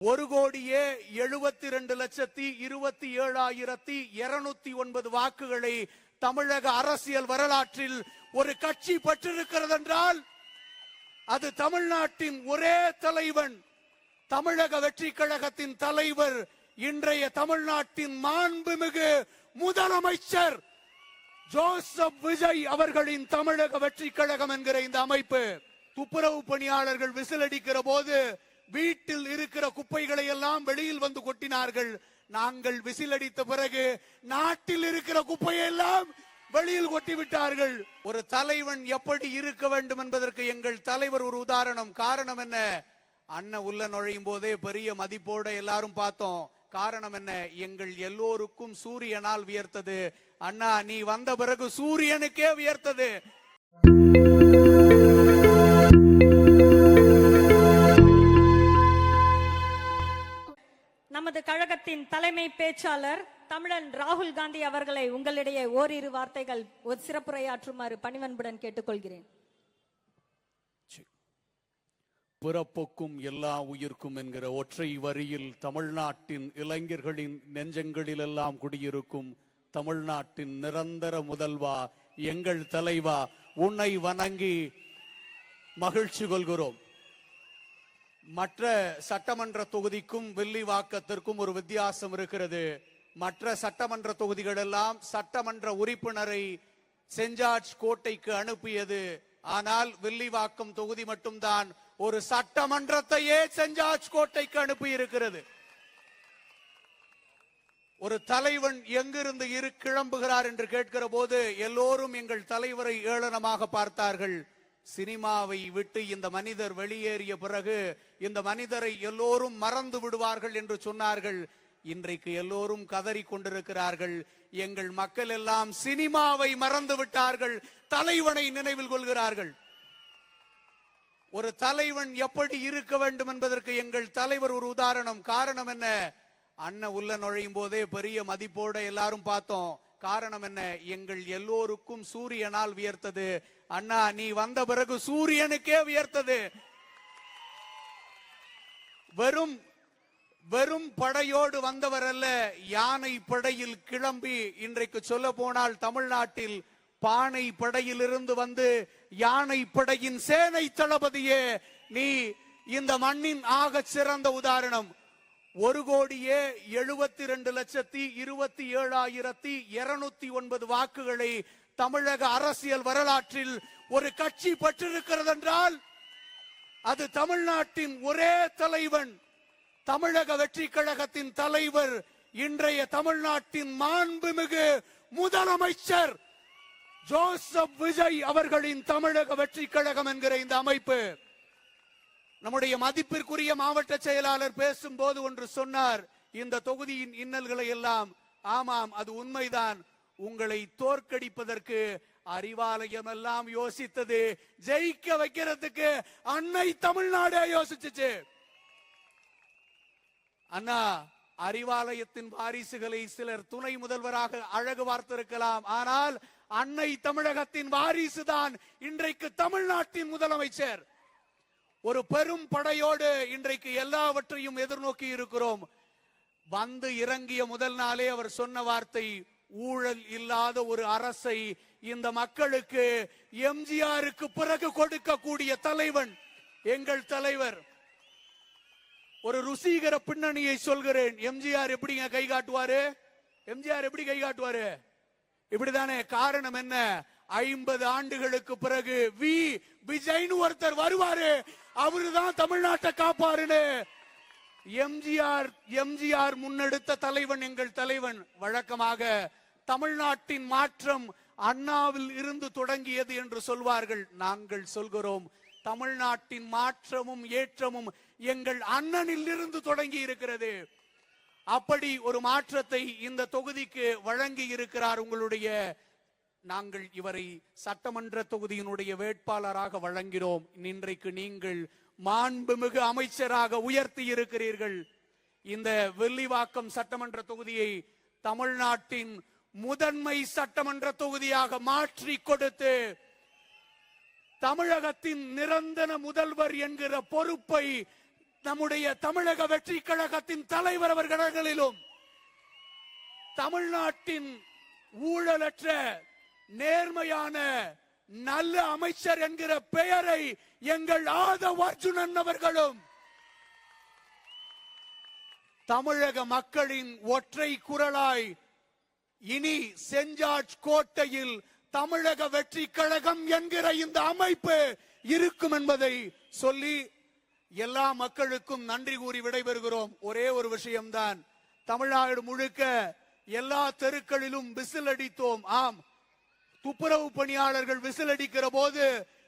1,72,27,209 வாக்குகளை தமிழக அரசியல் வரலாற்றில் ஒரு கட்சி பெற்றிருக்கிறது என்றால் அது தமிழ்நாட்டின் ஒரே தலைவன், தமிழக வெற்றி கழகத்தின் தலைவர், இன்றைய தமிழ்நாட்டின் மாண்புமிகு முதலமைச்சர் ஜோசப் விஜய் அவர்களின் தமிழக வெற்றி கழகம் என்கிற இந்த அமைப்பு. துப்புரவு பணியாளர்கள் விசில் அடிக்கிற போது வீட்டில் இருக்கிற குப்பைகளை எல்லாம் வெளியில் வந்து கொட்டினார்கள். நாங்கள் விசில் அடித்த பிறகு நாட்டில் இருக்கிற குப்பையை எல்லாம் வெளியில் கொட்டிவிட்டார்கள். ஒரு தலைவன் எப்படி இருக்க வேண்டும் என்பதற்கு எங்கள் தலைவர் ஒரு உதாரணம். காரணம் என்ன? அண்ணன் உள்ள நுழையும் போதே பெரிய மதிப்போட எல்லாரும் பார்த்தோம். காரணம் என்ன? எங்கள் எல்லோருக்கும் சூரியனால் வியர்த்தது. அண்ணா நீ வந்த பிறகு சூரியனுக்கே வியர்த்தது. நமது கழகத்தின் தலைமை பேச்சாளர் தமிழன் ராகுல் காந்தி அவர்களை உங்களிடையே ஓரிரு வார்த்தைகள் ஒரு சிறப்புரையாற்றுமாறு பணிவன்புடன் கேட்டுக்கொள்கிறேன். பிறப்புக்கும் எல்லா உயிர்க்கும் என்கிற ஒற்றை வரியில் தமிழ்நாட்டின் இளைஞர்களின் நெஞ்சங்களில் எல்லாம் குடியிருக்கும் தமிழ்நாட்டின் நிரந்தர முதல்வா, எங்கள் தலைவா, உன்னை வணங்கி மகிழ்ச்சி கொள்கிறோம். மற்ற சட்டமன்ற தொகுதிக்கும் வில்லிவாக்கத்திற்கும் ஒரு வித்தியாசம் இருக்கிறது. மற்ற சட்டமன்ற தொகுதிகள் எல்லாம் சட்டமன்ற உறுப்பினரை சென்ட் ஜார்ஜ் கோட்டைக்கு அனுப்பியது. ஆனால் வில்லிவாக்கம் தொகுதி மட்டும்தான் ஒரு சட்டமன்றத்தையே சென்ட் ஜார்ஜ் கோட்டைக்கு அனுப்பி இருக்கிறது. ஒரு தலைவன் எங்கிருந்து கிளம்புகிறார் என்று கேட்கிற போது எல்லோரும் எங்கள் தலைவரை ஏளனமாக பார்த்தார்கள். சினிமாவை விட்டு இந்த மனிதர் வெளியேறிய பிறகு இந்த மனிதரை எல்லோரும் மறந்து விடுவார்கள் என்று சொன்னார்கள். இன்றைக்கு எல்லோரும் கதறி கொண்டிருக்கிறார்கள். எங்கள் மக்கள் எல்லாம் சினிமாவை மறந்து விட்டார்கள், தலைவனை நினைவில் கொள்கிறார்கள். ஒரு தலைவன் எப்படி இருக்க வேண்டும் என்பதற்கு எங்கள் தலைவர் ஒரு உதாரணம். காரணம் என்ன? அண்ணன் உள்ள நுழையும் போதே பெரிய மதிப்போட எல்லாரும் பார்த்தோம். காரணம் என்ன? எங்கள் எல்லோருக்கும் சூரியனால் வியர்த்தது. அண்ணா நீ வந்த பிறகு சூரியனுக்கே வியர்த்தது. வெறும் வெறும் படையோடு வந்தவர் அல்ல, யானை படையில் கிளம்பி இன்றைக்கு சொல்ல போனால் தமிழ்நாட்டில் பானை படையிலிருந்து வந்து யானை படையின் சேனை தளபதியே நீ இந்த மண்ணின் ஆக சிறந்த உதாரணம். 1,72,27,209 வாக்குகளை தமிழக அரசியல் வரலாற்றில் ஒரு கட்சி பெற்றிருக்கிறது என்றால் அது தமிழ்நாட்டின் ஒரே தலைவன், தமிழக வெற்றி கழகத்தின் தலைவர், இன்றைய தமிழ்நாட்டின் மாண்புமிகு முதலமைச்சர் ஜோசப் விஜய் அவர்களின் தமிழக வெற்றி கழகம் என்கிற இந்த அமைப்பு. நம்முடைய மதிப்பிற்குரிய மாவட்ட செயலாளர் பேசும்போது ஒன்று சொன்னார், இந்த தொகுதியின் இன்னல்களை எல்லாம். ஆமாம், அது உண்மைதான். உங்களை தோற்கடிப்பதற்கு அறிவாலயம் எல்லாம் யோசித்தது, ஜெயிக்க வைக்கிறதுக்கு அன்னை தமிழ்நாடே யோசிச்சுச்சு. அண்ணா அறிவாலயத்தின் வாரிசுகளை சிலர் துணை முதல்வராக அழகு பார்த்திருக்கலாம், ஆனால் அன்னை தமிழகத்தின் வாரிசுதான் இன்றைக்கு தமிழ்நாட்டின் முதலமைச்சர். ஒரு பெரும் படையோடு இன்றைக்கு எல்லாவற்றையும் எதிர்நோக்கி இருக்கிறோம். வந்து இறங்கிய முதல் நாளே அவர் சொன்ன வார்த்தை, ஊழல் இல்லாத ஒரு அரசை இந்த மக்களுக்கு எம்ஜிஆருக்கு பிறகு கொடுக்கக்கூடிய தலைவன் எங்கள் தலைவர். ஒரு ருசிகர பின்னணியை சொல்கிறேன். எம்ஜிஆர் எப்படிங்க கை காட்டுவாரு? எம்ஜிஆர் எப்படி கை காட்டுவாரு? இப்படிதானே. காரணம் என்ன? 50 ஆண்டுகளுக்கு பிறகு விஜய்னு ஒருத்தர் வருவாரு, அவருதான் தமிழ்நாட்டை காப்பாருன்னு. எம்ஜிஆர் முன்னெடுத்த தலைவன் எங்கள் தலைவன். வழக்கமாக தமிழ்நாட்டின் மாற்றம் அண்ணாவில் இருந்து தொடங்கியது என்று சொல்வார்கள். நாங்கள் சொல்கிறோம், தமிழ்நாட்டின் மாற்றமும் ஏற்றமும் எங்கள் அண்ணனில் இருந்து தொடங்கி இருக்கிறது. அப்படி ஒரு மாற்றத்தை இந்த தொகுதிக்கு வழங்கி இருக்கிறார் உங்களுடைய. நாங்கள் இவரை சட்டமன்ற தொகுதியினுடைய வேட்பாளராக வழங்கினோம். இன்றைக்கு நீங்கள் மாண்புமிகு அமைச்சராக உயர்த்தி இருக்கிறீர்கள். இந்த வில்லிவாக்கம் சட்டமன்ற தொகுதியை தமிழ்நாட்டின் முதன்மை சட்டமன்ற தொகுதியாக மாற்றி கொடுத்து தமிழகத்தின் நிரந்தர முதல்வர் என்கிற பொறுப்பை நம்முடைய தமிழக வெற்றி கழகத்தின் தலைவர் அவர்களிலும் தமிழ்நாட்டின் ஊழலற்ற நேர்மையான நல்ல அமைச்சர் என்கிற பெயரை எங்கள் ஆதவ் அர்ஜுனன் அவர்களும் தமிழக மக்களின் ஒற்றை குரலாய் இனி சென்ட் ஜார்ஜ் கோட்டையில் தமிழக வெற்றி கழகம் என்கிற இந்த அமைப்பு இருக்கும் என்பதை சொல்லி எல்லா மக்களுக்கும் நன்றி கூறி விடைபெறுகிறோம். ஒரே ஒரு விஷயம்தான், தமிழ்நாடு முழுக்க எல்லா தெருக்களிலும் விசில் அடித்தோம். ஆம், துப்புரவு பணியாளர்கள் விசில் அடிக்கிற போது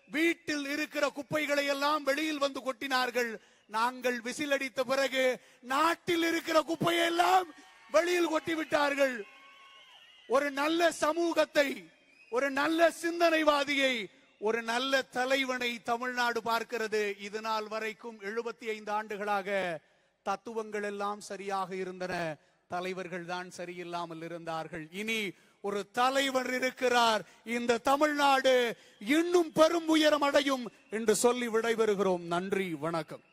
வீட்டில் இருக்கிற குப்பைகளை எல்லாம் வெளியில் வந்து கொட்டினார்கள். நாங்கள் விசில் அடித்த பிறகு நாட்டில் இருக்கிற குப்பையை எல்லாம் வெளியில் கொட்டிவிட்டார்கள். ஒரு நல்ல சமூகத்தை, ஒரு நல்ல சிந்தனைவாதியை, ஒரு நல்ல தலைவனை தமிழ்நாடு பார்க்கிறது. இது நாள் வரைக்கும் 75 ஆண்டுகளாக தத்துவங்கள் எல்லாம் சரியாக இருந்தன, தலைவர்கள் தான் சரியில்லாமல் இருந்தார்கள். இனி ஒரு தலைவர் இருக்கிறார். இந்த தமிழ்நாடு இன்னும் பெரும் உயரம் அடையும் என்று சொல்லி விடைபெறுகிறோம். நன்றி, வணக்கம்.